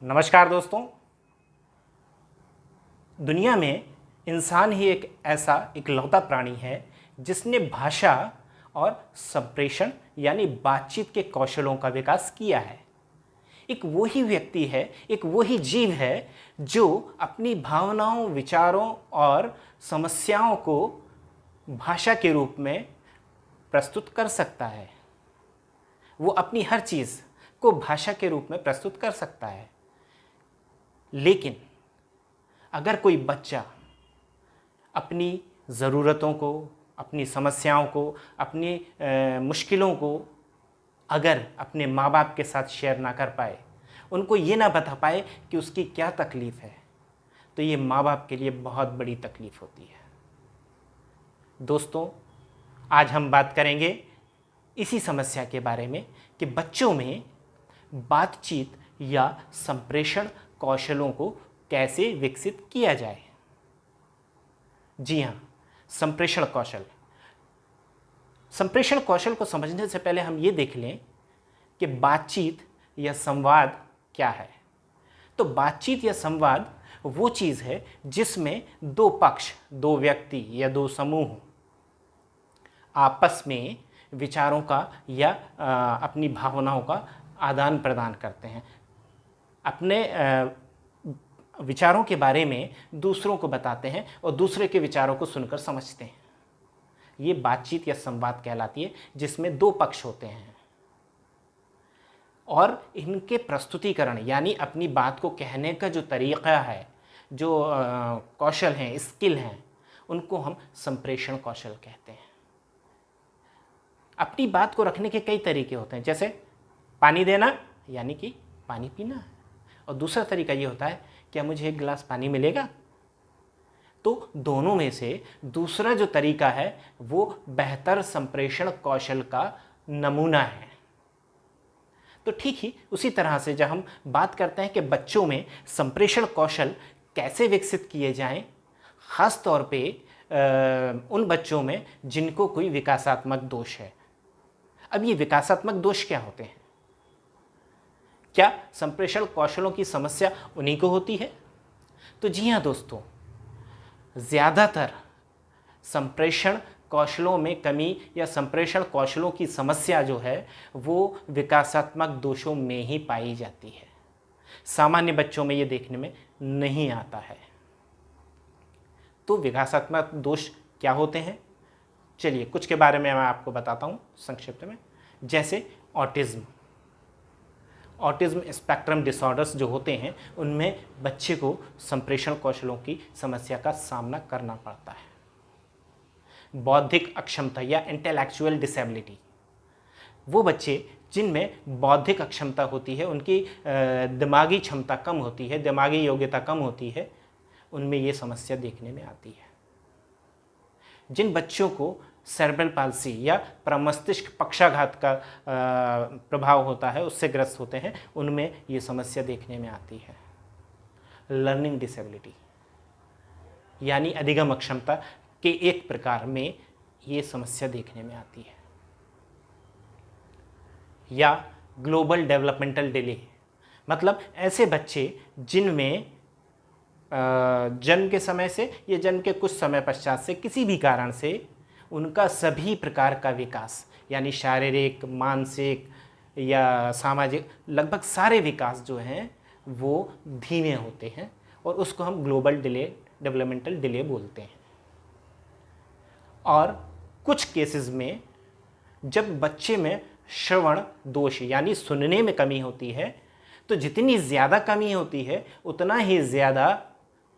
नमस्कार दोस्तों। दुनिया में इंसान ही एक ऐसा इकलौता प्राणी है जिसने भाषा और संप्रेषण यानी बातचीत के कौशलों का विकास किया है। एक वो ही व्यक्ति है, एक वो ही जीव है जो अपनी भावनाओं, विचारों और समस्याओं को भाषा के रूप में प्रस्तुत कर सकता है। वो अपनी हर चीज़ को भाषा के रूप में प्रस्तुत कर सकता है। लेकिन अगर कोई बच्चा अपनी ज़रूरतों को, अपनी समस्याओं को, अपनी मुश्किलों को अगर अपने माँ बाप के साथ शेयर ना कर पाए, उनको ये ना बता पाए कि उसकी क्या तकलीफ़ है, तो ये माँ बाप के लिए बहुत बड़ी तकलीफ़ होती है। दोस्तों, आज हम बात करेंगे इसी समस्या के बारे में कि बच्चों में बातचीत या संप्रेषण कौशलों को कैसे विकसित किया जाए। जी हाँ, संप्रेषण कौशल। संप्रेषण कौशल को समझने से पहले हम ये देख लें कि बातचीत या संवाद क्या है। तो बातचीत या संवाद वो चीज़ है जिसमें दो पक्ष, दो व्यक्ति या दो समूह आपस में विचारों का या अपनी भावनाओं का आदान प्रदान करते हैं, अपने विचारों के बारे में दूसरों को बताते हैं और दूसरे के विचारों को सुनकर समझते हैं। ये बातचीत या संवाद कहलाती है, जिसमें दो पक्ष होते हैं और इनके प्रस्तुतिकरण यानी अपनी बात को कहने का जो तरीक़ा है, जो कौशल हैं, स्किल हैं, उनको हम संप्रेषण कौशल कहते हैं। अपनी बात को रखने के कई तरीके होते हैं, जैसे पानी देना यानी कि पानी पीना, और दूसरा तरीका ये होता है क्या मुझे एक गिलास पानी मिलेगा। तो दोनों में से दूसरा जो तरीका है वो बेहतर संप्रेषण कौशल का नमूना है। तो ठीक ही उसी तरह से जब हम बात करते हैं कि बच्चों में संप्रेषण कौशल कैसे विकसित किए जाएं, ख़ास तौर पे उन बच्चों में जिनको कोई विकासात्मक दोष है। अब ये विकासात्मक दोष क्या होते हैं? क्या संप्रेषण कौशलों की समस्या उन्हीं को होती है? तो जी हाँ दोस्तों, ज़्यादातर संप्रेषण कौशलों में कमी या संप्रेषण कौशलों की समस्या जो है वो विकासात्मक दोषों में ही पाई जाती है। सामान्य बच्चों में ये देखने में नहीं आता है। तो विकासात्मक दोष क्या होते हैं? चलिए कुछ के बारे में मैं आपको बताता हूँ संक्षिप्त में। जैसे ऑटिज्म स्पेक्ट्रम डिसऑर्डर्स जो होते हैं, उनमें बच्चे को संप्रेषण कौशलों की समस्या का सामना करना पड़ता है। बौद्धिक अक्षमता या इंटेलेक्चुअल डिसेबिलिटी, वो बच्चे जिनमें बौद्धिक अक्षमता होती है, उनकी दिमागी क्षमता कम होती है, दिमागी योग्यता कम होती है, उनमें ये समस्या देखने में आती है। जिन बच्चों को सेरेब्रल पाल्सी या प्रमस्तिष्क पक्षाघात का प्रभाव होता है, उससे ग्रस्त होते हैं, उनमें ये समस्या देखने में आती है। लर्निंग डिसेबिलिटी यानी अधिगम अक्षमता के एक प्रकार में ये समस्या देखने में आती है। या ग्लोबल डेवलपमेंटल डिले, मतलब ऐसे बच्चे जिनमें जन्म के समय से या जन्म के कुछ समय पश्चात से किसी भी कारण से उनका सभी प्रकार का विकास यानी शारीरिक, मानसिक या सामाजिक, लगभग सारे विकास जो हैं वो धीमे होते हैं और उसको हम ग्लोबल डेवलपमेंटल डिले बोलते हैं। और कुछ केसेस में जब बच्चे में श्रवण दोष यानी सुनने में कमी होती है, तो जितनी ज़्यादा कमी होती है उतना ही ज़्यादा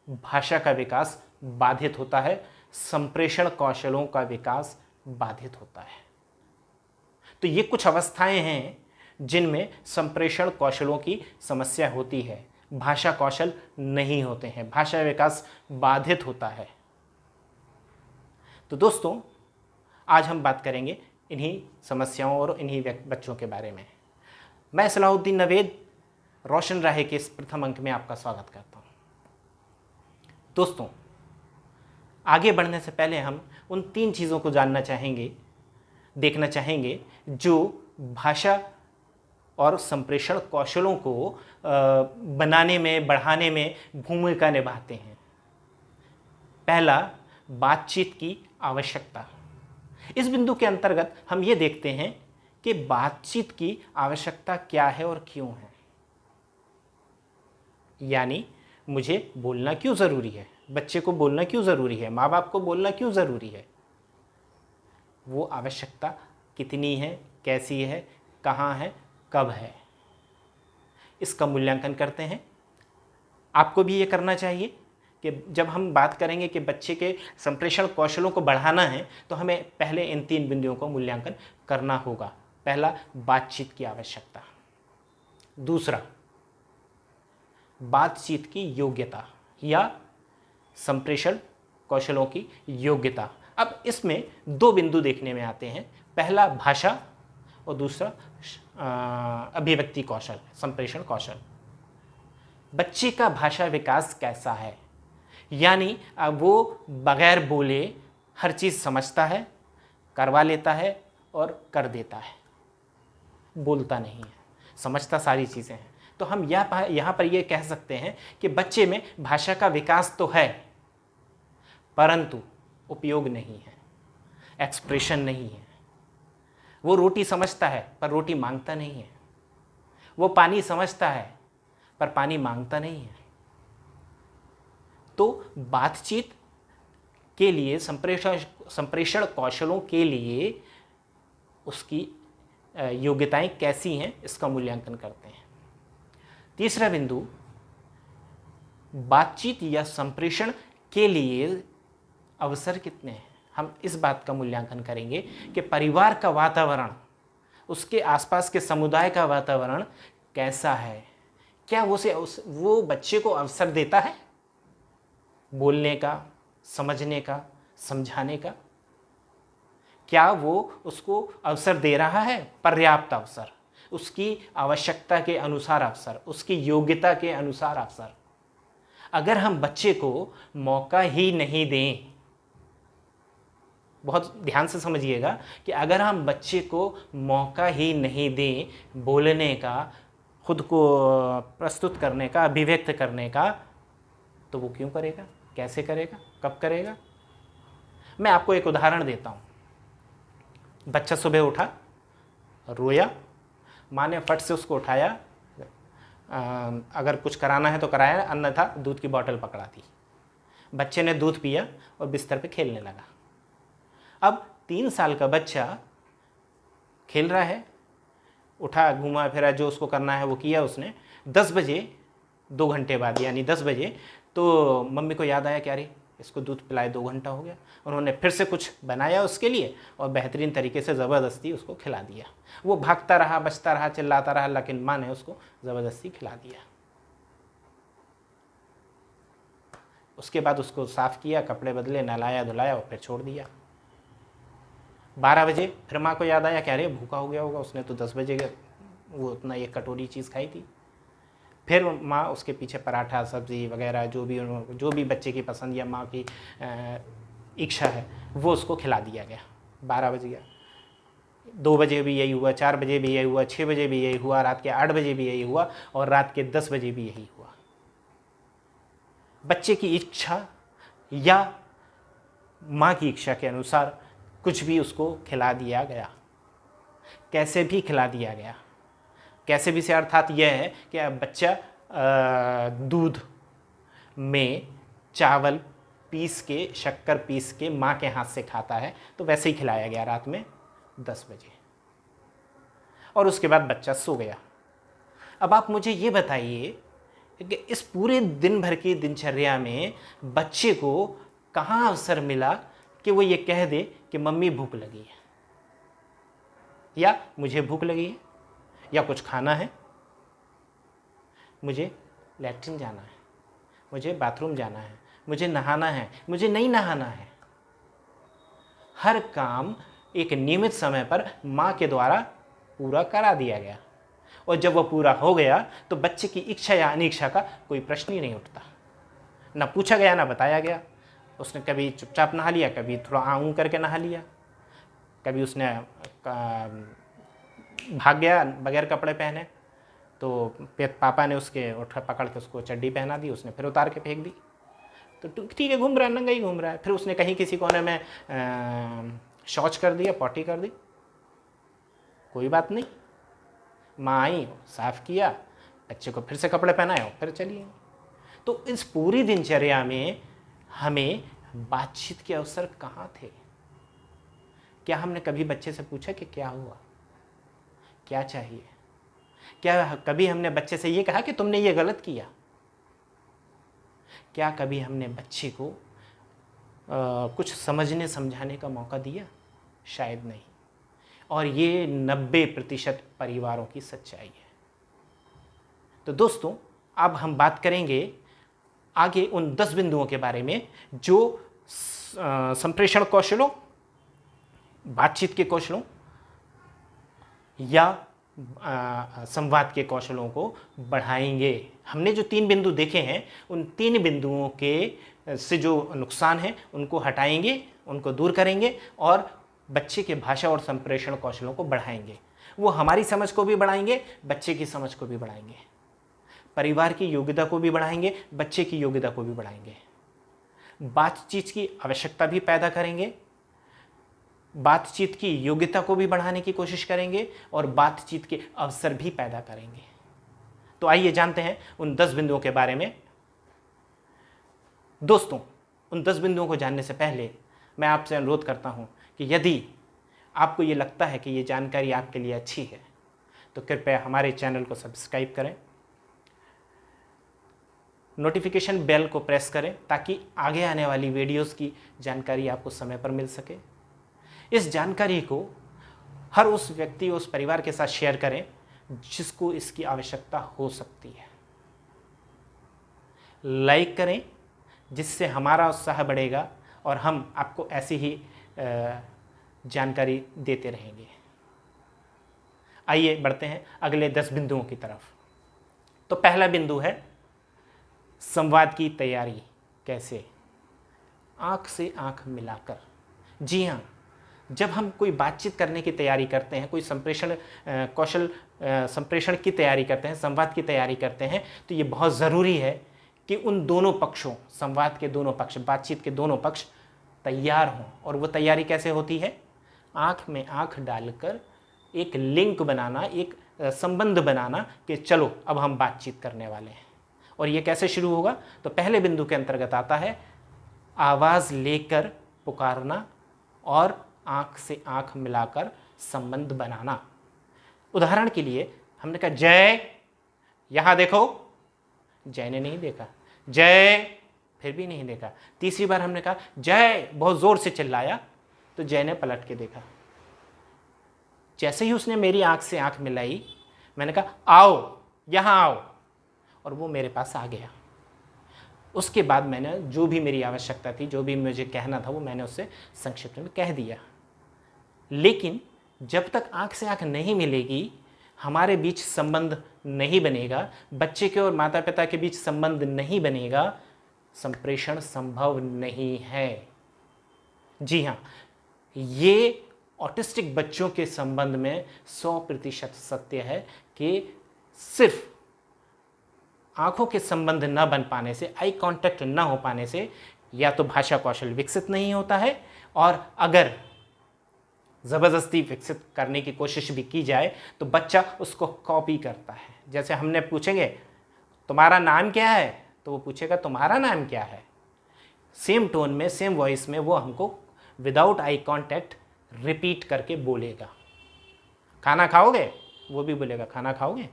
भाषा का विकास बाधित होता है, संप्रेषण कौशलों का विकास बाधित होता है। तो ये कुछ अवस्थाएं हैं जिनमें संप्रेषण कौशलों की समस्या होती है, भाषा कौशल नहीं होते हैं, भाषा विकास बाधित होता है। तो दोस्तों, आज हम बात करेंगे इन्हीं समस्याओं और इन्हीं बच्चों के बारे में। मैं सलाहुद्दीन नवेद रोशन राहे के इस प्रथम अंक में आपका स्वागत करता हूँ। दोस्तों, आगे बढ़ने से पहले हम उन 3 चीज़ों को जानना चाहेंगे, देखना चाहेंगे जो भाषा और संप्रेषण कौशलों को बनाने में, बढ़ाने में भूमिका निभाते हैं। पहला, बातचीत की आवश्यकता। इस बिंदु के अंतर्गत हम ये देखते हैं कि बातचीत की आवश्यकता क्या है और क्यों है। यानी मुझे बोलना क्यों ज़रूरी है, बच्चे को बोलना क्यों ज़रूरी है, माँ बाप को बोलना क्यों ज़रूरी है, वो आवश्यकता कितनी है, कैसी है, कहाँ है, कब है, इसका मूल्यांकन करते हैं। आपको भी ये करना चाहिए कि जब हम बात करेंगे कि बच्चे के संप्रेषण कौशलों को बढ़ाना है तो हमें पहले इन 3 बिंदुओं को मूल्यांकन करना होगा। पहला, बातचीत की आवश्यकता। दूसरा, बातचीत की योग्यता या संप्रेषण कौशलों की योग्यता। अब इसमें 2 बिंदु देखने में आते हैं। पहला, भाषा और दूसरा अभिव्यक्ति कौशल, संप्रेषण कौशल। बच्चे का भाषा विकास कैसा है, यानी वो बगैर बोले हर चीज़ समझता है, करवा लेता है और कर देता है, बोलता नहीं है, समझता सारी चीज़ें हैं। तो हम यहाँ पर ये कह सकते हैं कि बच्चे में भाषा का विकास तो है परंतु उपयोग नहीं है, एक्सप्रेशन नहीं है। वो रोटी समझता है पर रोटी मांगता नहीं है, वो पानी समझता है पर पानी मांगता नहीं है। तो बातचीत के लिए, संप्रेषण कौशलों के लिए उसकी योग्यताएं कैसी हैं, इसका मूल्यांकन करते हैं। तीसरा बिंदु, बातचीत या संप्रेषण के लिए अवसर कितने हैं। हम इस बात का मूल्यांकन करेंगे कि परिवार का वातावरण, उसके आसपास के समुदाय का वातावरण कैसा है। क्या वो बच्चे को अवसर देता है बोलने का, समझने का, समझाने का। क्या वो उसको अवसर दे रहा है, पर्याप्त अवसर, उसकी आवश्यकता के अनुसार अवसर, उसकी योग्यता के अनुसार अवसर। अगर हम बच्चे को मौका ही नहीं दें, बहुत ध्यान से समझिएगा कि अगर हम बच्चे को मौका ही नहीं दें बोलने का, खुद को प्रस्तुत करने का, अभिव्यक्त करने का, तो वो क्यों करेगा, कैसे करेगा, कब करेगा। मैं आपको एक उदाहरण देता हूँ। बच्चा सुबह उठा, रोया, माँ ने फट से उसको उठाया, अगर कुछ कराना है तो कराया, अन्यथा दूध की बोतल पकड़ा दी। बच्चे ने दूध पिया और बिस्तर पे खेलने लगा। अब 3 साल का बच्चा खेल रहा है, उठा, घूमा फिरा, जो उसको करना है वो किया उसने। 10 बजे, 2 घंटे बाद यानी 10 बजे, तो मम्मी को याद आया कि अरे इसको दूध पिलाए 2 घंटा हो गया। उन्होंने फिर से कुछ बनाया उसके लिए और बेहतरीन तरीके से ज़बरदस्ती उसको खिला दिया। वो भागता रहा, बचता रहा, चिल्लाता रहा, लेकिन माँ ने उसको ज़बरदस्ती खिला दिया। उसके बाद उसको साफ़ किया, कपड़े बदले, नहलाया धुलाया और फिर छोड़ दिया। 12 बजे फिर माँ को याद आया कि अरे भूखा हो गया होगा, उसने तो 10 बजे वो उतना एक कटोरी चीज़ खाई थी। फिर माँ उसके पीछे पराठा, सब्ज़ी वगैरह जो भी बच्चे की पसंद या माँ की इच्छा है वो उसको खिला दिया गया। 12 बज गया, 2 बजे भी यही हुआ, 4 बजे भी यही हुआ, 6 बजे भी यही हुआ, रात के 8 बजे भी यही हुआ और रात के 10 बजे भी यही हुआ। बच्चे की इच्छा या माँ की इच्छा के अनुसार कुछ भी उसको खिला दिया गया, कैसे भी खिला दिया गया। कैसे भी से अर्थात यह है कि बच्चा दूध में चावल पीस के, शक्कर पीस के माँ के हाथ से खाता है, तो वैसे ही खिलाया गया रात में 10 बजे और उसके बाद बच्चा सो गया। अब आप मुझे ये बताइए कि इस पूरे दिन भर की दिनचर्या में बच्चे को कहाँ अवसर मिला कि वो ये कह दे कि मम्मी भूख लगी है, या मुझे भूख लगी है, या कुछ खाना है, मुझे लैट्रिन जाना है, मुझे बाथरूम जाना है, मुझे नहाना है, मुझे नहीं नहाना है। हर काम एक नियमित समय पर माँ के द्वारा पूरा करा दिया गया और जब वह पूरा हो गया तो बच्चे की इच्छा या अनिच्छा का कोई प्रश्न ही नहीं उठता। ना पूछा गया, ना बताया गया। उसने कभी चुपचाप नहा लिया, कभी थोड़ा आऊँ करके नहा लिया, कभी उसने भाग गया बगैर कपड़े पहने, तो पापा ने उसके उठ पकड़ के उसको चड्डी पहना दी, उसने फिर उतार के फेंक दी। तो ठीक है, घूम रहा है, नंगा ही घूम रहा है। फिर उसने कहीं किसी कोने में शौच कर दिया, पॉटी कर दी, कोई बात नहीं, माँ आई, साफ किया, बच्चे को फिर से कपड़े पहनाए, फिर चलिए। तो इस पूरी दिनचर्या में हमें बातचीत के अवसर कहाँ थे? क्या हमने कभी बच्चे से पूछा कि क्या हुआ, क्या चाहिए? क्या कभी हमने बच्चे से ये कहा कि तुमने ये गलत किया? क्या कभी हमने बच्चे को कुछ समझने समझाने का मौका दिया? शायद नहीं। और ये 90% परिवारों की सच्चाई है। तो दोस्तों, अब हम बात करेंगे आगे उन 10 बिंदुओं के बारे में जो संप्रेषण कौशलों, बातचीत के कौशलों या संवाद के कौशलों को बढ़ाएंगे। हमने जो 3 बिंदु देखे हैं, उन 3 बिंदुओं के से जो नुकसान हैं उनको हटाएंगे, उनको दूर करेंगे और बच्चे के भाषा और संप्रेषण कौशलों को बढ़ाएंगे। वो हमारी समझ को भी बढ़ाएंगे, बच्चे की समझ को भी बढ़ाएंगे, परिवार की योग्यता को भी बढ़ाएंगे, बच्चे की योग्यता को भी बढ़ाएंगे, बातचीत की आवश्यकता भी पैदा करेंगे, बातचीत की योग्यता को भी बढ़ाने की कोशिश करेंगे और बातचीत के अवसर भी पैदा करेंगे। तो आइए जानते हैं उन 10 बिंदुओं के बारे में। दोस्तों, उन 10 बिंदुओं को जानने से पहले मैं आपसे अनुरोध करता हूं कि यदि आपको ये लगता है कि ये जानकारी आपके लिए अच्छी है तो कृपया हमारे चैनल को सब्सक्राइब करें, नोटिफिकेशन बेल को प्रेस करें ताकि आगे आने वाली वीडियोस की जानकारी आपको समय पर मिल सके। इस जानकारी को हर उस व्यक्ति, उस परिवार के साथ शेयर करें जिसको इसकी आवश्यकता हो सकती है। लाइक करें जिससे हमारा उत्साह बढ़ेगा और हम आपको ऐसी ही जानकारी देते रहेंगे। आइए बढ़ते हैं अगले 10 बिंदुओं की तरफ। तो पहला बिंदु है संवाद की तैयारी कैसे? आंख से आंख मिलाकर। जी हाँ, जब हम कोई बातचीत करने की तैयारी करते हैं, कोई संप्रेषण कौशल संप्रेषण की तैयारी करते हैं, संवाद की तैयारी करते हैं, तो ये बहुत ज़रूरी है कि उन दोनों पक्षों, संवाद के दोनों पक्ष, बातचीत के दोनों पक्ष तैयार हों। और वो तैयारी कैसे होती है? आंख में आंख डालकर एक लिंक बनाना, एक संबंध बनाना कि चलो अब हम बातचीत करने वाले हैं। और ये कैसे शुरू होगा? तो पहले बिंदु के अंतर्गत आता है आवाज़ लेकर पुकारना और आंख से आंख मिलाकर संबंध बनाना। उदाहरण के लिए हमने कहा जय, यहाँ देखो, जय ने नहीं देखा, जय, फिर भी नहीं देखा। तीसरी बार हमने कहा जय, बहुत जोर से चिल्लाया, तो जय ने पलट के देखा। जैसे ही उसने मेरी आंख से आंख मिलाई, मैंने कहा आओ, यहाँ आओ, और वो मेरे पास आ गया। उसके बाद मैंने जो भी मेरी आवश्यकता थी, जो भी मुझे कहना था, वो मैंने उससे संक्षिप्त में कह दिया। लेकिन जब तक आंख से आंख नहीं मिलेगी, हमारे बीच संबंध नहीं बनेगा, बच्चे के और माता पिता के बीच संबंध नहीं बनेगा, संप्रेषण संभव नहीं है। जी हाँ, ये ऑटिस्टिक बच्चों के संबंध में 100% सत्य है कि सिर्फ आंखों के संबंध न बन पाने से, आई कांटेक्ट न हो पाने से, या तो भाषा कौशल विकसित नहीं होता है, और अगर ज़बरदस्ती विकसित करने की कोशिश भी की जाए तो बच्चा उसको कॉपी करता है। जैसे हमने पूछेंगे तुम्हारा नाम क्या है, तो वो पूछेगा तुम्हारा नाम क्या है। सेम टोन में, सेम वॉइस में वो हमको विदाउट आई कांटेक्ट रिपीट करके बोलेगा। खाना खाओगे, वो भी बोलेगा खाना खाओगे।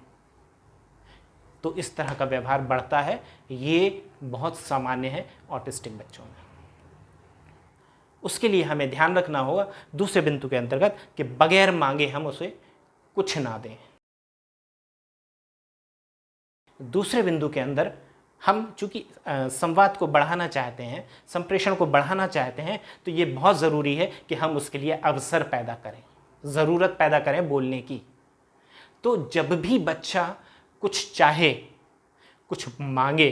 तो इस तरह का व्यवहार बढ़ता है। ये बहुत सामान्य है ऑटिस्टिक बच्चों में। उसके लिए हमें ध्यान रखना होगा दूसरे बिंदु के अंतर्गत कि बगैर मांगे हम उसे कुछ ना दें। दूसरे बिंदु के अंदर हम चूंकि संवाद को बढ़ाना चाहते हैं, संप्रेषण को बढ़ाना चाहते हैं, तो ये बहुत ज़रूरी है कि हम उसके लिए अवसर पैदा करें, ज़रूरत पैदा करें बोलने की। तो जब भी बच्चा कुछ चाहे, कुछ मांगे,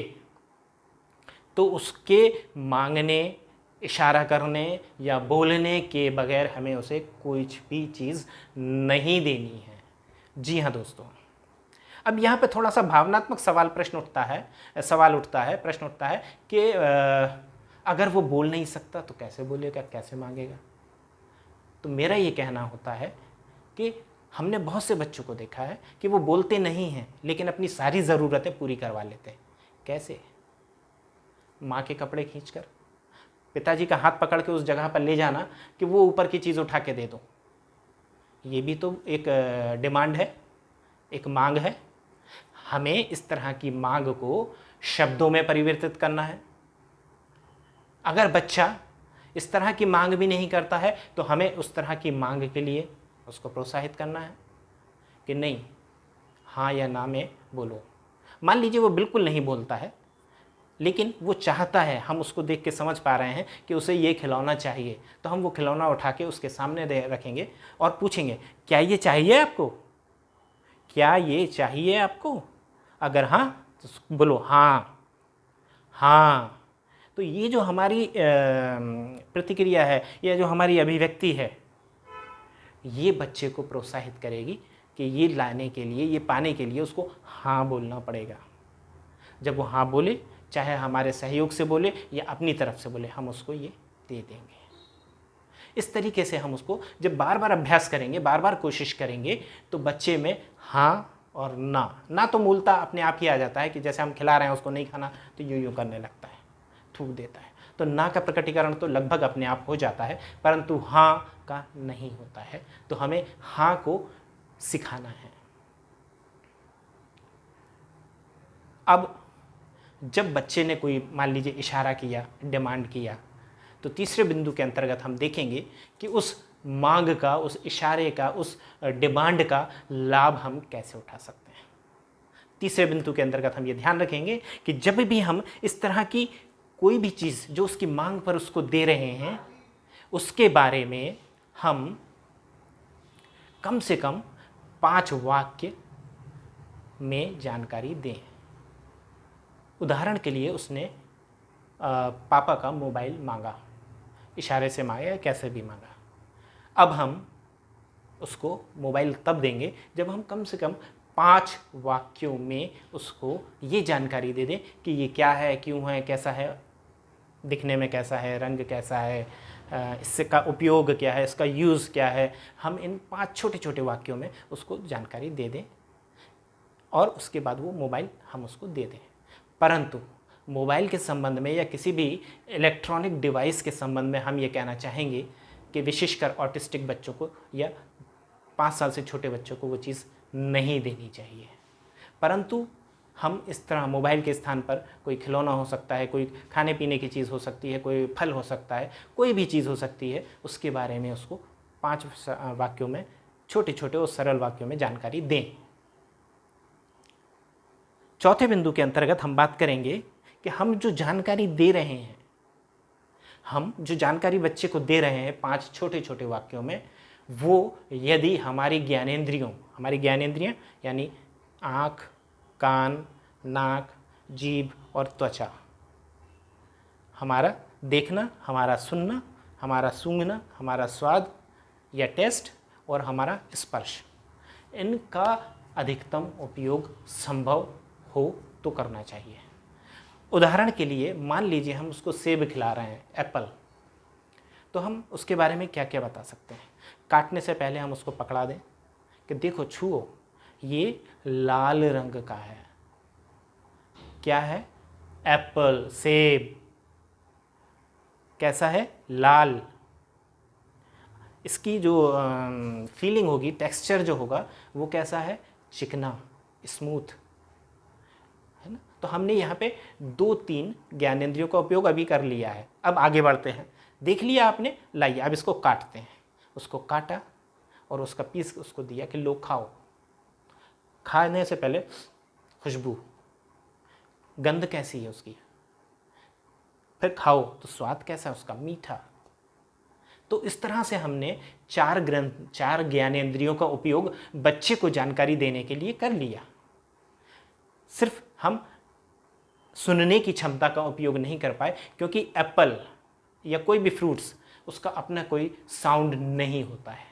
तो उसके मांगने, इशारा करने या बोलने के बगैर हमें उसे कोई भी चीज़ नहीं देनी है। जी हाँ दोस्तों, अब यहाँ पे थोड़ा सा भावनात्मक प्रश्न उठता है कि अगर वो बोल नहीं सकता तो कैसे बोलेगा, कैसे मांगेगा। तो मेरा ये कहना होता है कि हमने बहुत से बच्चों को देखा है कि वो बोलते नहीं हैं लेकिन अपनी सारी ज़रूरतें पूरी करवा लेते हैं। कैसे? माँ के कपड़े खींचकर, पिताजी का हाथ पकड़ के उस जगह पर ले जाना कि वो ऊपर की चीज़ उठा के दे दो। ये भी तो एक डिमांड है, एक मांग है। हमें इस तरह की मांग को शब्दों में परिवर्तित करना है। अगर बच्चा इस तरह की मांग भी नहीं करता है तो हमें उस तरह की मांग के लिए उसको प्रोत्साहित करना है कि नहीं, हाँ या ना में बोलो। मान लीजिए वो बिल्कुल नहीं बोलता है लेकिन वो चाहता है, हम उसको देख के समझ पा रहे हैं कि उसे ये खिलौना चाहिए, तो हम वो खिलौना उठा के उसके सामने रखेंगे और पूछेंगे, क्या ये चाहिए आपको? क्या ये चाहिए आपको? अगर हाँ तो बोलो हाँ। हाँ, तो ये जो हमारी प्रतिक्रिया है या जो हमारी अभिव्यक्ति है, ये बच्चे को प्रोत्साहित करेगी कि ये लाने के लिए, ये पाने के लिए उसको हाँ बोलना पड़ेगा। जब वो हाँ बोले, चाहे हमारे सहयोग से बोले या अपनी तरफ से बोले, हम उसको ये दे देंगे। इस तरीके से हम उसको जब बार बार अभ्यास करेंगे, बार बार कोशिश करेंगे, तो बच्चे में हाँ और ना तो मूलतः अपने आप ही आ जाता है कि जैसे हम खिला रहे हैं उसको नहीं खाना तो यूं करने लगता है, थूक देता है। तो ना का प्रकटीकरण तो लगभग अपने आप हो जाता है, परंतु हाँ का नहीं होता है। तो हमें हाँ को सिखाना है। अब जब बच्चे ने कोई मान लीजिए इशारा किया, डिमांड किया, तो तीसरे बिंदु के अंतर्गत हम देखेंगे कि उस मांग का, उस इशारे का, उस डिमांड का लाभ हम कैसे उठा सकते हैं। तीसरे बिंदु के अंतर्गत हम ये ध्यान रखेंगे कि जब भी हम इस तरह की कोई भी चीज़ जो उसकी मांग पर उसको दे रहे हैं, उसके बारे में हम कम से कम 5 वाक्य में जानकारी दें। उदाहरण के लिए उसने पापा का मोबाइल मांगा, इशारे से मांगा या कैसे भी मांगा। अब हम उसको मोबाइल तब देंगे जब हम कम से कम 5 वाक्यों में उसको ये जानकारी दे दें कि ये क्या है, क्यों है, कैसा है, दिखने में कैसा है, रंग कैसा है, इसका उपयोग क्या है, इसका यूज़ क्या है। हम इन 5 छोटे छोटे वाक्यों में उसको जानकारी दे दें और उसके बाद वो मोबाइल हम उसको दे दें। परंतु मोबाइल के संबंध में या किसी भी इलेक्ट्रॉनिक डिवाइस के संबंध में हम ये कहना चाहेंगे कि विशेषकर ऑटिस्टिक बच्चों को या 5 साल से छोटे बच्चों को वो चीज़ नहीं देनी चाहिए। परंतु हम इस तरह मोबाइल के स्थान पर कोई खिलौना हो सकता है, कोई खाने पीने की चीज़ हो सकती है, कोई फल हो सकता है, कोई भी चीज़ हो सकती है, उसके बारे में उसको 5 वाक्यों में, छोटे छोटे और सरल वाक्यों में जानकारी दें। चौथे बिंदु के अंतर्गत हम बात करेंगे कि हम जो जानकारी दे रहे हैं, हम जो जानकारी बच्चे को दे रहे हैं 5 छोटे छोटे वाक्यों में, वो यदि हमारी ज्ञानेंद्रियां यानी आँख, कान, नाक, जीभ और त्वचा, हमारा देखना, हमारा सुनना, हमारा सूंघना, हमारा स्वाद या टेस्ट और हमारा स्पर्श, इनका अधिकतम उपयोग संभव हो तो करना चाहिए। उदाहरण के लिए मान लीजिए हम उसको सेब खिला रहे हैं, एप्पल, तो हम उसके बारे में क्या क्या बता सकते हैं। काटने से पहले हम उसको पकड़ा दें कि देखो, छुओ, ये लाल रंग का है। क्या है? एप्पल, सेब। कैसा है? लाल। इसकी जो फीलिंग होगी, टेक्सचर जो होगा, वो कैसा है? चिकना, स्मूथ, है ना। तो हमने यहाँ पे 2-3 ज्ञानेंद्रियों का उपयोग अभी कर लिया है। अब आगे बढ़ते हैं। देख लिया आपने, लाइए अब इसको काटते हैं। उसको काटा और उसका पीस उसको दिया कि लो खाओ। खाने से पहले खुशबू, गंध कैसी है उसकी, फिर खाओ तो स्वाद कैसा है उसका, मीठा। तो इस तरह से हमने 4 ज्ञानेंद्रियों का उपयोग बच्चे को जानकारी देने के लिए कर लिया। सिर्फ हम सुनने की क्षमता का उपयोग नहीं कर पाए, क्योंकि एप्पल या कोई भी फ्रूट्स, उसका अपना कोई साउंड नहीं होता है।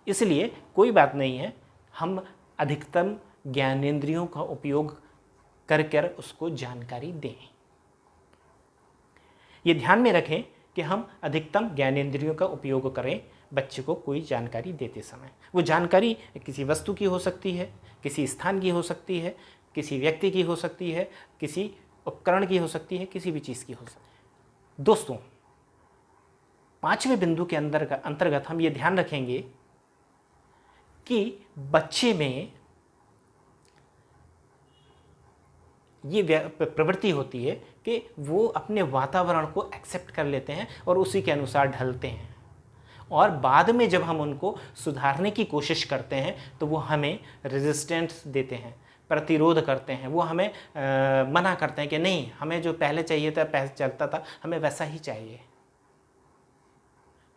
इसलिए कोई बात नहीं है, हम अधिकतम ज्ञानेंद्रियों का उपयोग कर कर उसको जानकारी दें। ये ध्यान में रखें कि हम अधिकतम ज्ञानेंद्रियों का उपयोग करें बच्चे को कोई जानकारी देते समय। वो जानकारी किसी वस्तु की हो सकती है, किसी स्थान की हो सकती है, किसी व्यक्ति की हो सकती है, किसी उपकरण की हो सकती है, किसी भी चीज़ की हो सकती है। दोस्तों, 5वें बिंदु के अंतर्गत हम ये ध्यान रखेंगे कि बच्चे में ये प्रवृत्ति होती है कि वो अपने वातावरण को एक्सेप्ट कर लेते हैं और उसी के अनुसार ढलते हैं, और बाद में जब हम उनको सुधारने की कोशिश करते हैं तो वो हमें रेजिस्टेंस देते हैं, प्रतिरोध करते हैं। वो हमें मना करते हैं कि नहीं, हमें जो पहले चाहिए था, पहले चलता था, हमें वैसा ही चाहिए।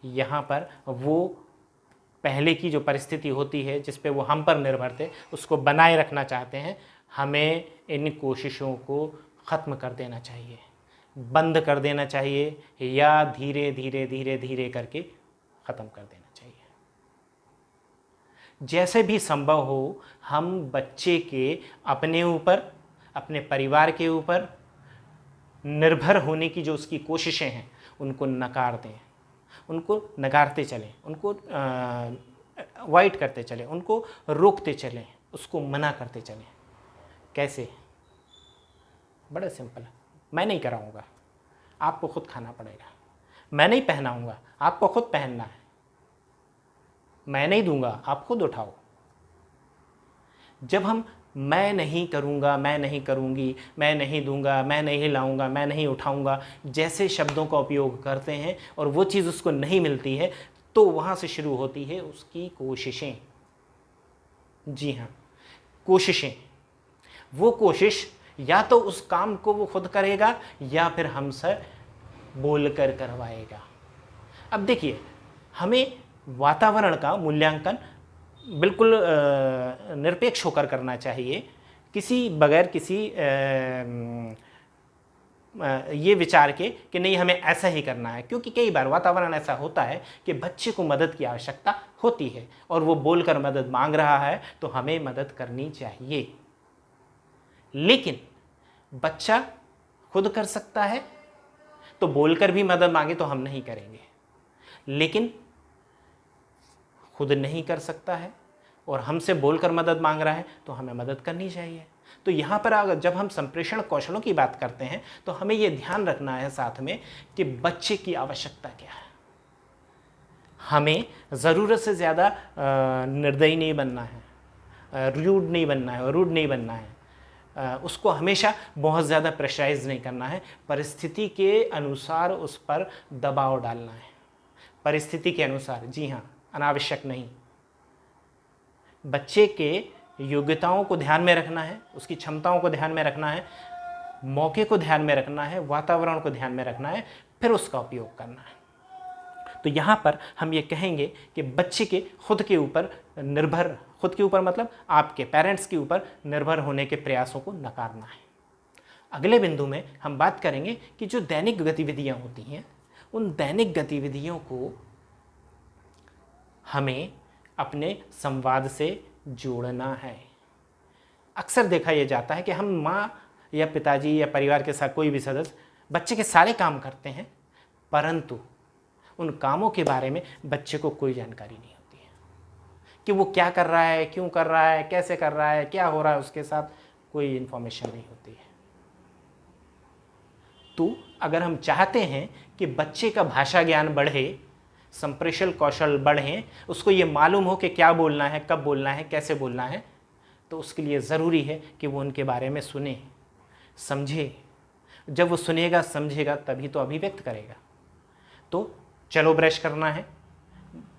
यहाँ पर वो पहले की जो परिस्थिति होती है जिस पे वो हम पर निर्भर थे, उसको बनाए रखना चाहते हैं। हमें इन कोशिशों को ख़त्म कर देना चाहिए, बंद कर देना चाहिए, या धीरे धीरे धीरे धीरे करके ख़त्म कर देना चाहिए। जैसे भी संभव हो, हम बच्चे के अपने ऊपर, अपने परिवार के ऊपर निर्भर होने की जो उसकी कोशिशें हैं उनको नकार दें, उनको नकारते चलें, उनको अवॉइड करते चलें, उनको रोकते चलें, उसको मना करते चलें। कैसे? बड़ा सिंपल है। मैं नहीं कराऊंगा, आपको खुद खाना पड़ेगा। मैं नहीं पहनाऊंगा, आपको खुद पहनना है। मैं नहीं दूंगा, आप खुद उठाओ। जब हम मैं नहीं करूंगा, मैं नहीं करूंगी, मैं नहीं दूंगा, मैं नहीं लाऊंगा, मैं नहीं उठाऊंगा जैसे शब्दों का उपयोग करते हैं और वो चीज़ उसको नहीं मिलती है, तो वहाँ से शुरू होती है उसकी कोशिशें। जी हाँ, कोशिशें। वो कोशिश या तो उस काम को वो खुद करेगा या फिर हमसे बोल कर करवाएगा। अब देखिए, हमें वातावरण का मूल्यांकन बिल्कुल निरपेक्ष होकर करना चाहिए, किसी बगैर किसी ये विचार के कि नहीं हमें ऐसा ही करना है। क्योंकि कई बार वातावरण ऐसा होता है कि बच्चे को मदद की आवश्यकता होती है और वो बोलकर मदद मांग रहा है, तो हमें मदद करनी चाहिए। लेकिन बच्चा खुद कर सकता है, तो बोलकर भी मदद मांगे तो हम नहीं करेंगे। लेकिन खुद नहीं कर सकता है और हमसे बोलकर मदद मांग रहा है, तो हमें मदद करनी चाहिए। तो यहाँ पर अगर जब हम संप्रेषण कौशलों की बात करते हैं तो हमें ये ध्यान रखना है साथ में कि बच्चे की आवश्यकता क्या है। हमें ज़रूरत से ज़्यादा निर्दयी नहीं बनना है, रूड नहीं बनना है, रूड नहीं बनना है। उसको हमेशा बहुत ज़्यादा प्रेशराइज नहीं करना है। परिस्थिति के अनुसार उस पर दबाव डालना है, परिस्थिति के अनुसार। जी हाँ, अनावश्यक नहीं। बच्चे के योग्यताओं को ध्यान में रखना है, उसकी क्षमताओं को ध्यान में रखना है, मौके को ध्यान में रखना है, वातावरण को ध्यान में रखना है, फिर उसका उपयोग करना है। तो यहाँ पर हम ये कहेंगे कि बच्चे के खुद के ऊपर निर्भर, खुद के ऊपर मतलब आपके पेरेंट्स के ऊपर निर्भर होने के प्रयासों को नकारना है। अगले बिंदु में हम बात करेंगे कि जो दैनिक गतिविधियाँ होती हैं, उन दैनिक गतिविधियों को हमें अपने संवाद से जोड़ना है। अक्सर देखा यह जाता है कि हम माँ या पिताजी या परिवार के साथ कोई भी सदस्य बच्चे के सारे काम करते हैं, परंतु उन कामों के बारे में बच्चे को कोई जानकारी नहीं होती है कि वो क्या कर रहा है, क्यों कर रहा है, कैसे कर रहा है, क्या हो रहा है उसके साथ, कोई इन्फॉर्मेशन नहीं होती है। तो अगर हम चाहते हैं कि बच्चे का भाषा ज्ञान बढ़े, संप्रेषण कौशल बढ़ें, उसको ये मालूम हो कि क्या बोलना है, कब बोलना है, कैसे बोलना है, तो उसके लिए ज़रूरी है कि वो उनके बारे में सुने, समझे। जब वो सुनेगा, समझेगा, तभी तो अभिव्यक्त करेगा। तो चलो ब्रश करना है,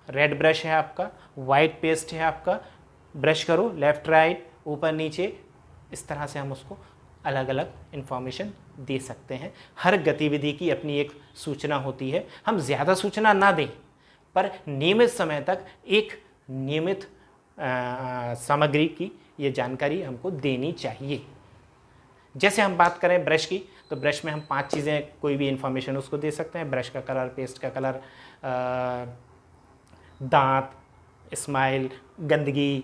रेड ब्रश है आपका, वाइट पेस्ट है आपका, ब्रश करो, लेफ़्ट राइट, ऊपर नीचे, इस तरह से हम उसको अलग अलग इन्फॉर्मेशन दे सकते हैं। हर गतिविधि की अपनी एक सूचना होती है। हम ज़्यादा सूचना ना दें, पर नियमित समय तक एक नियमित सामग्री की ये जानकारी हमको देनी चाहिए। जैसे हम बात करें ब्रश की, तो ब्रश में हम 5 चीज़ें, कोई भी इन्फॉर्मेशन उसको दे सकते हैं। ब्रश का कलर, पेस्ट का कलर, दांत, स्माइल, गंदगी,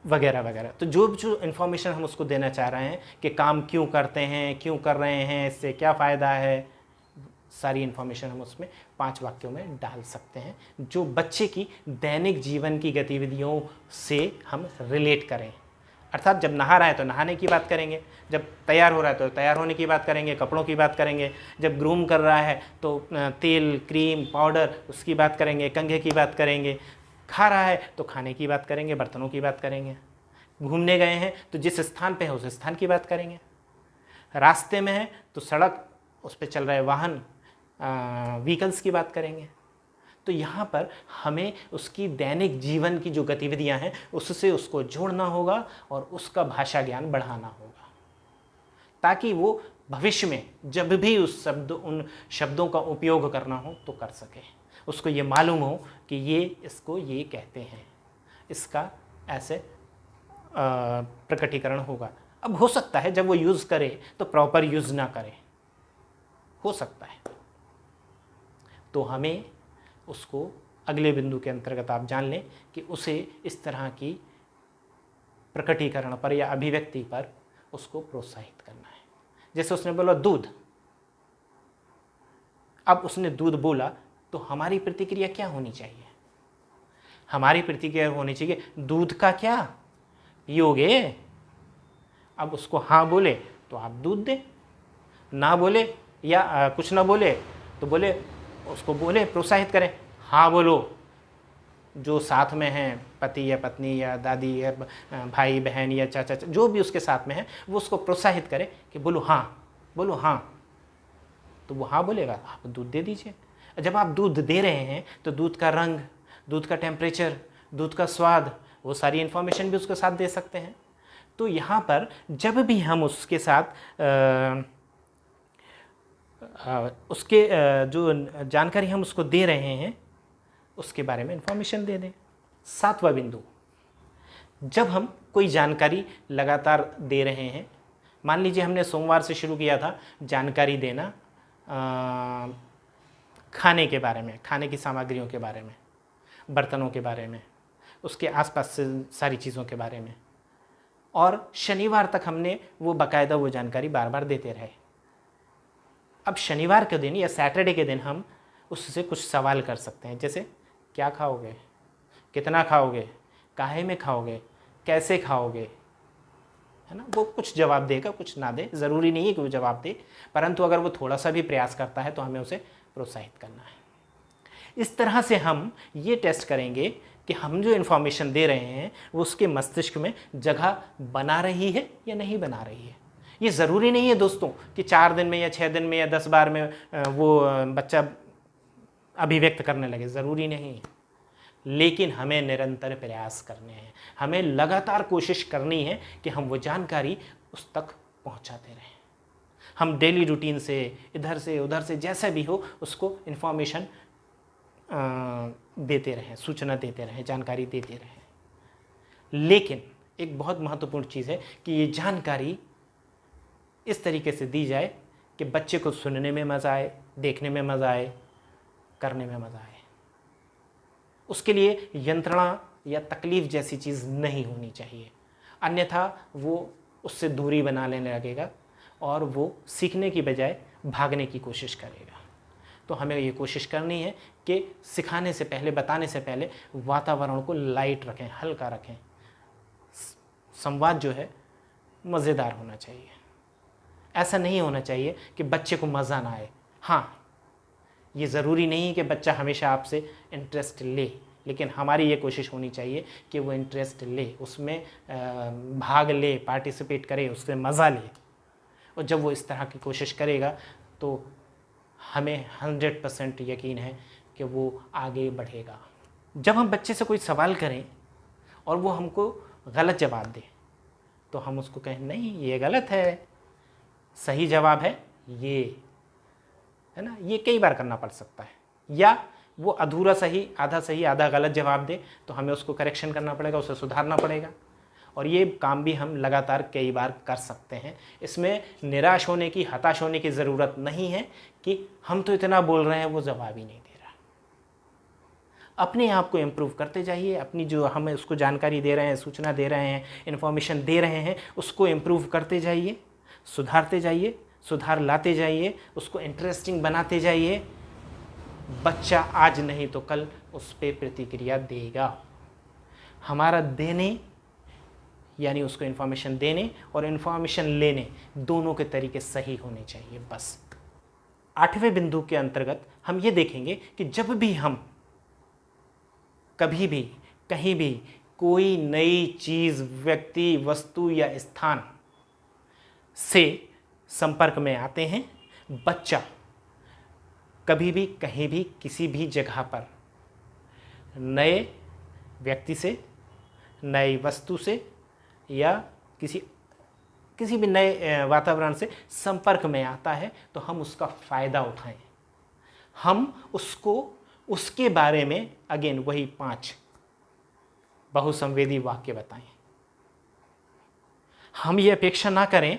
वगैरह वगैरह। तो जो जो इन्फॉर्मेशन हम उसको देना चाह रहे हैं कि काम क्यों करते हैं, क्यों कर रहे हैं, इससे क्या फ़ायदा है, सारी इन्फॉर्मेशन हम उसमें 5 वाक्यों में डाल सकते हैं जो बच्चे की दैनिक जीवन की गतिविधियों से हम रिलेट करें। अर्थात जब नहा रहा है तो नहाने की बात करेंगे, जब तैयार हो रहा है तो तैयार होने की बात करेंगे, कपड़ों की बात करेंगे, जब ग्रूम कर रहा है तो तेल, क्रीम, पाउडर उसकी बात करेंगे, कंघे की बात करेंगे, खा रहा है तो खाने की बात करेंगे, बर्तनों की बात करेंगे, घूमने गए हैं तो जिस स्थान पे है उस स्थान की बात करेंगे, रास्ते में है तो सड़क, उस पर चल रहे वाहन, व्हीकल्स की बात करेंगे। तो यहाँ पर हमें उसकी दैनिक जीवन की जो गतिविधियाँ हैं उससे उसको जोड़ना होगा और उसका भाषा ज्ञान बढ़ाना होगा, ताकि वो भविष्य में जब भी उन शब्दों का उपयोग करना हो तो कर सके, उसको ये मालूम हो कि ये इसको ये कहते हैं, इसका ऐसे प्रकटीकरण होगा। अब हो सकता है जब वो यूज़ करे तो प्रॉपर यूज़ ना करे, हो सकता है, तो हमें उसको अगले बिंदु के अंतर्गत आप जान लें कि उसे इस तरह की प्रकटीकरण पर या अभिव्यक्ति पर उसको प्रोत्साहित करना है। जैसे उसने बोला दूध, अब उसने दूध बोला तो हमारी प्रतिक्रिया क्या होनी चाहिए? हमारी प्रतिक्रिया होनी चाहिए दूध का क्या पियोगे? अब उसको हाँ बोले तो आप दूध दें, ना बोले या कुछ ना बोले तो बोले, उसको बोले, प्रोत्साहित करें, हाँ बोलो। जो साथ में हैं, पति या पत्नी या दादी या भाई बहन या चाचा जो भी उसके साथ में है, वो उसको प्रोत्साहित करे कि बोलो हाँ, बोलो हाँ, तो वो हाँ बोलेगा, आप दूध दे दीजिए। जब आप दूध दे रहे हैं तो दूध का रंग, दूध का टेम्परेचर, दूध का स्वाद, वो सारी इन्फॉर्मेशन भी उसके साथ दे सकते हैं। तो यहाँ पर जब भी हम उसके साथ उसके जो जानकारी हम उसको दे रहे हैं उसके बारे में इन्फॉर्मेशन दे दें। 7वां बिंदु, जब हम कोई जानकारी लगातार दे रहे हैं, मान लीजिए हमने सोमवार से शुरू किया था जानकारी देना खाने के बारे में, खाने की सामग्रियों के बारे में, बर्तनों के बारे में, उसके आसपास से सारी चीज़ों के बारे में, और शनिवार तक हमने वो बाकायदा वो जानकारी बार बार देते रहे। अब शनिवार के दिन या सैटरडे के दिन हम उससे कुछ सवाल कर सकते हैं, जैसे क्या खाओगे, कितना खाओगे, काहे में खाओगे, कैसे खाओगे, है ना। वो कुछ जवाब देगा, कुछ ना दे, ज़रूरी नहीं है कि वो जवाब दे, परंतु अगर वो थोड़ा सा भी प्रयास करता है तो हमें उसे प्रोत्साहित करना है। इस तरह से हम ये टेस्ट करेंगे कि हम जो इन्फॉर्मेशन दे रहे हैं वो उसके मस्तिष्क में जगह बना रही है या नहीं बना रही है। ये ज़रूरी नहीं है दोस्तों कि 4 दिन में या 6 दिन में या 10 बार में वो बच्चा अभिव्यक्त करने लगे, ज़रूरी नहीं है। लेकिन हमें निरंतर प्रयास करने हैं, हमें लगातार कोशिश करनी है कि हम वो जानकारी उस तक पहुंचाते रहें। हम डेली रूटीन से इधर से उधर से जैसा भी हो उसको इन्फॉर्मेशन देते रहें, सूचना देते रहें, जानकारी देते रहें। लेकिन एक बहुत महत्वपूर्ण चीज़ है कि ये जानकारी इस तरीके से दी जाए कि बच्चे को सुनने में मज़ा आए, देखने में मज़ा आए, करने में मज़ा आए। उसके लिए यंत्रणा या तकलीफ़ जैसी चीज़ नहीं होनी चाहिए, अन्यथा वो उससे दूरी बना लेने लगेगा और वो सीखने की बजाय भागने की कोशिश करेगा। तो हमें ये कोशिश करनी है कि सिखाने से पहले, बताने से पहले वातावरण को लाइट रखें, हल्का रखें। संवाद जो है मज़ेदार होना चाहिए, ऐसा नहीं होना चाहिए कि बच्चे को मज़ा ना आए। हाँ, ये ज़रूरी नहीं है कि बच्चा हमेशा आपसे इंटरेस्ट ले, लेकिन हमारी ये कोशिश होनी चाहिए कि वो इंटरेस्ट ले, उसमें भाग ले, पार्टिसिपेट करे, उससे मज़ा ले। और जब वो इस तरह की कोशिश करेगा तो हमें 100% यकीन है कि वो आगे बढ़ेगा। जब हम बच्चे से कोई सवाल करें और वो हमको गलत जवाब दे तो हम उसको कहें नहीं ये गलत है, सही जवाब है ये, है ना। ये कई बार करना पड़ सकता है। या वो अधूरा सही आधा गलत जवाब दे तो हमें उसको करेक्शन करना पड़ेगा, उसे सुधारना पड़ेगा। और ये काम भी हम लगातार कई बार कर सकते हैं। इसमें निराश होने की, हताश होने की ज़रूरत नहीं है कि हम तो इतना बोल रहे हैं वो जवाब ही नहीं दे रहा। अपने आप को इम्प्रूव करते जाइए। अपनी जो हमें उसको जानकारी दे रहे हैं, सूचना दे रहे हैं, इन्फॉर्मेशन दे रहे हैं, उसको इम्प्रूव करते जाइए, सुधारते जाइए, सुधार लाते जाइए, उसको इंटरेस्टिंग बनाते जाइए। बच्चा आज नहीं तो कल उस पर प्रतिक्रिया देगा। हमारा देने यानी उसको इन्फॉर्मेशन देने और इन्फॉर्मेशन लेने दोनों के तरीके सही होने चाहिए बस। 8वें बिंदु के अंतर्गत हम ये देखेंगे कि जब भी हम कभी भी कहीं भी कोई नई चीज़, व्यक्ति, वस्तु या स्थान से संपर्क में आते हैं, बच्चा कभी भी कहीं भी किसी भी जगह पर नए व्यक्ति से, नई वस्तु से या किसी भी नए वातावरण से संपर्क में आता है तो हम उसका फ़ायदा उठाएं। हम उसको उसके बारे में अगेन वही 5 बहुसंवेदी वाक्य बताएं। हम ये अपेक्षा ना करें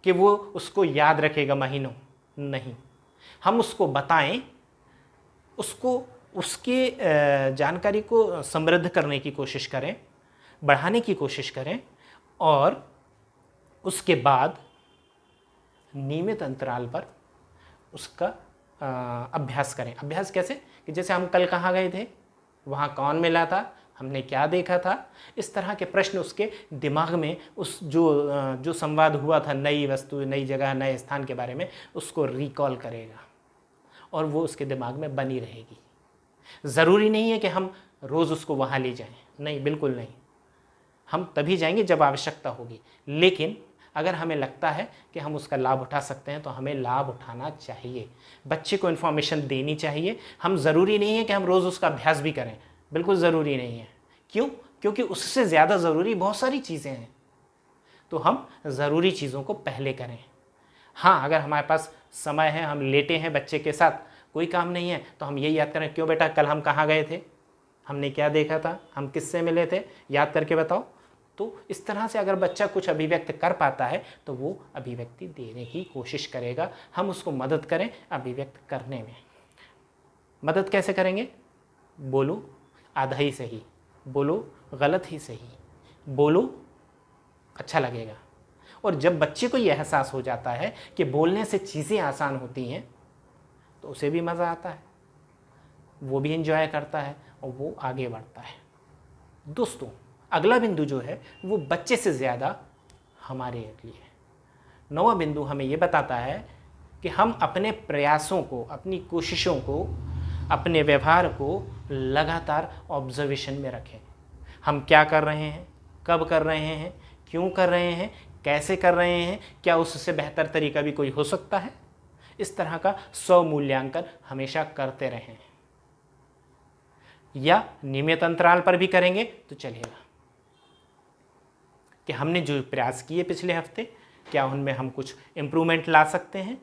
कि वो उसको याद रखेगा महीनों, नहीं। हम उसको बताएं, उसको उसके जानकारी को समृद्ध करने की कोशिश करें, बढ़ाने की कोशिश करें और उसके बाद नियमित अंतराल पर उसका अभ्यास करें। अभ्यास कैसे? कि जैसे हम कल कहाँ गए थे, वहाँ कौन मिला था, हमने क्या देखा था, इस तरह के प्रश्न उसके दिमाग में उस जो संवाद हुआ था नई वस्तु, नई जगह, नए स्थान के बारे में, उसको रिकॉल करेगा और वो उसके दिमाग में बनी रहेगी। ज़रूरी नहीं है कि हम रोज़ उसको वहाँ ले जाएं, नहीं, बिल्कुल नहीं। हम तभी जाएंगे जब आवश्यकता होगी, लेकिन अगर हमें लगता है कि हम उसका लाभ उठा सकते हैं तो हमें लाभ उठाना चाहिए। बच्चे को इन्फॉर्मेशन देनी चाहिए। हम ज़रूरी नहीं है कि हम रोज़ उसका अभ्यास भी करें, बिल्कुल ज़रूरी नहीं है। क्यों? क्योंकि उससे ज़्यादा ज़रूरी बहुत सारी चीज़ें हैं, तो हम ज़रूरी चीज़ों को पहले करें। हाँ, अगर हमारे पास समय है, हम लेटे हैं बच्चे के साथ, कोई काम नहीं है, तो हम यही याद करें, क्यों बेटा कल हम कहाँ गए थे, हमने क्या देखा था, हम किससे मिले थे, याद करके बताओ। तो इस तरह से अगर बच्चा कुछ अभिव्यक्त कर पाता है तो वो अभिव्यक्ति देने की कोशिश करेगा। हम उसको मदद करें अभिव्यक्त करने में। मदद कैसे करेंगे? बोलो आधा ही सही, बोलो गलत ही सही, बोलो, अच्छा लगेगा। और जब बच्चे को यह एहसास हो जाता है कि बोलने से चीज़ें आसान होती हैं तो उसे भी मज़ा आता है, वो भी एंजॉय करता है और वो आगे बढ़ता है। दोस्तों, अगला बिंदु जो है वो बच्चे से ज़्यादा हमारे लिए है। 9वां बिंदु हमें ये बताता है कि हम अपने प्रयासों को, अपनी कोशिशों को, अपने व्यवहार को लगातार ऑब्जर्वेशन में रखें। हम क्या कर रहे हैं, कब कर रहे हैं, क्यों कर रहे हैं, कैसे कर रहे हैं, क्या उससे बेहतर तरीका भी कोई हो सकता है। इस तरह का स्वमूल्यांकन हमेशा करते रहें, या नियमित अंतराल पर भी करेंगे तो चलेगा कि हमने जो प्रयास किए पिछले हफ्ते, क्या उनमें हम कुछ इम्प्रूवमेंट ला सकते हैं,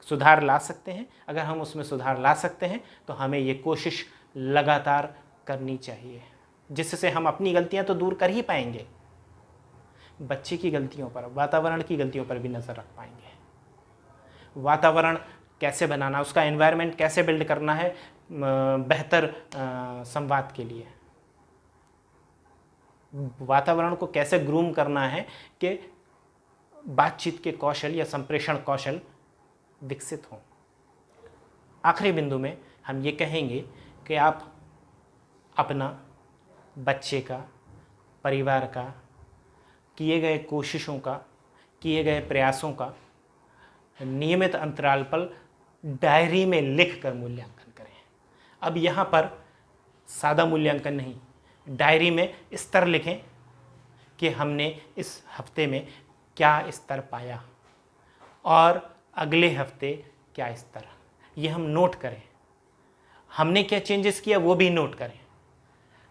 सुधार ला सकते हैं। अगर हम उसमें सुधार ला सकते हैं तो हमें ये कोशिश लगातार करनी चाहिए, जिससे हम अपनी गलतियां तो दूर कर ही पाएंगे, बच्चे की गलतियों पर, वातावरण की गलतियों पर भी नज़र रख पाएंगे। वातावरण कैसे बनाना, उसका एनवायरनमेंट कैसे बिल्ड करना है बेहतर संवाद के लिए, वातावरण को कैसे ग्रूम करना है कि बातचीत के कौशल या संप्रेषण कौशल विकसित हों। आखिरी बिंदु में हम ये कहेंगे कि आप अपना, बच्चे का, परिवार का किए गए कोशिशों का, किए गए प्रयासों का नियमित अंतराल पर डायरी में लिख कर मूल्यांकन करें। अब यहाँ पर सादा मूल्यांकन नहीं, डायरी में स्तर लिखें कि हमने इस हफ्ते में क्या स्तर पाया और अगले हफ्ते क्या स्तर, ये हम नोट करें। हमने क्या चेंजेस किया वो भी नोट करें,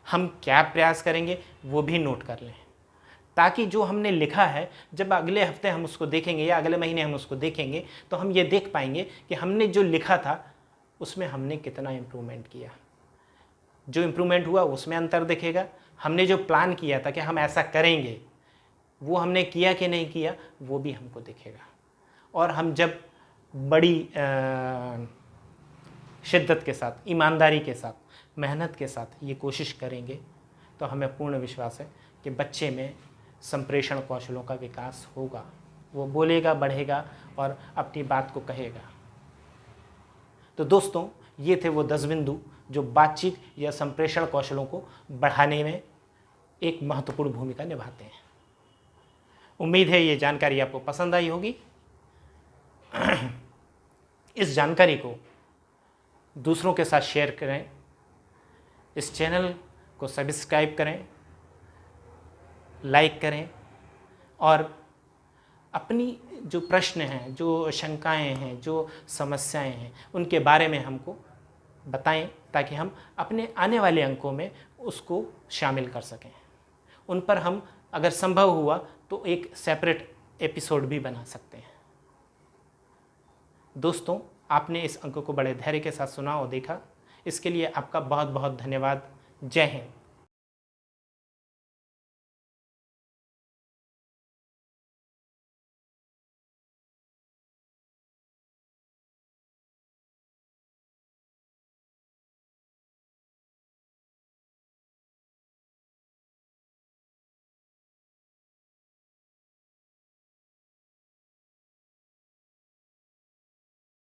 हम क्या प्रयास करेंगे वो भी नोट कर लें, ताकि जो हमने लिखा है जब अगले हफ्ते हम उसको देखेंगे या अगले महीने हम उसको देखेंगे तो हम ये देख पाएंगे कि हमने जो लिखा था उसमें हमने कितना इम्प्रूवमेंट किया। जो इम्प्रूवमेंट हुआ उसमें अंतर दिखेगा। हमने जो प्लान किया था कि हम ऐसा करेंगे वो हमने किया कि नहीं किया वो भी हमको दिखेगा। और हम जब बड़ी शिद्दत के साथ, ईमानदारी के साथ मेहनत के साथ ये कोशिश करेंगे तो हमें पूर्ण विश्वास है कि बच्चे में संप्रेषण कौशलों का विकास होगा। वो बोलेगा, बढ़ेगा और अपनी बात को कहेगा। तो दोस्तों, ये थे वो 10 बिंदु जो बातचीत या संप्रेषण कौशलों को बढ़ाने में एक महत्वपूर्ण भूमिका निभाते हैं। उम्मीद है ये जानकारी आपको पसंद आई होगी। इस जानकारी को दूसरों के साथ शेयर करें, इस चैनल को सब्सक्राइब करें, लाइक करें और अपनी जो प्रश्न हैं, जो शंकाएं हैं, जो समस्याएं हैं, उनके बारे में हमको बताएं ताकि हम अपने आने वाले अंकों में उसको शामिल कर सकें। उन पर हम अगर संभव हुआ तो एक सेपरेट एपिसोड भी बना सकते हैं। दोस्तों, आपने इस अंक को बड़े धैर्य के साथ सुना और देखा, इसके लिए आपका बहुत बहुत धन्यवाद। जय हिंद।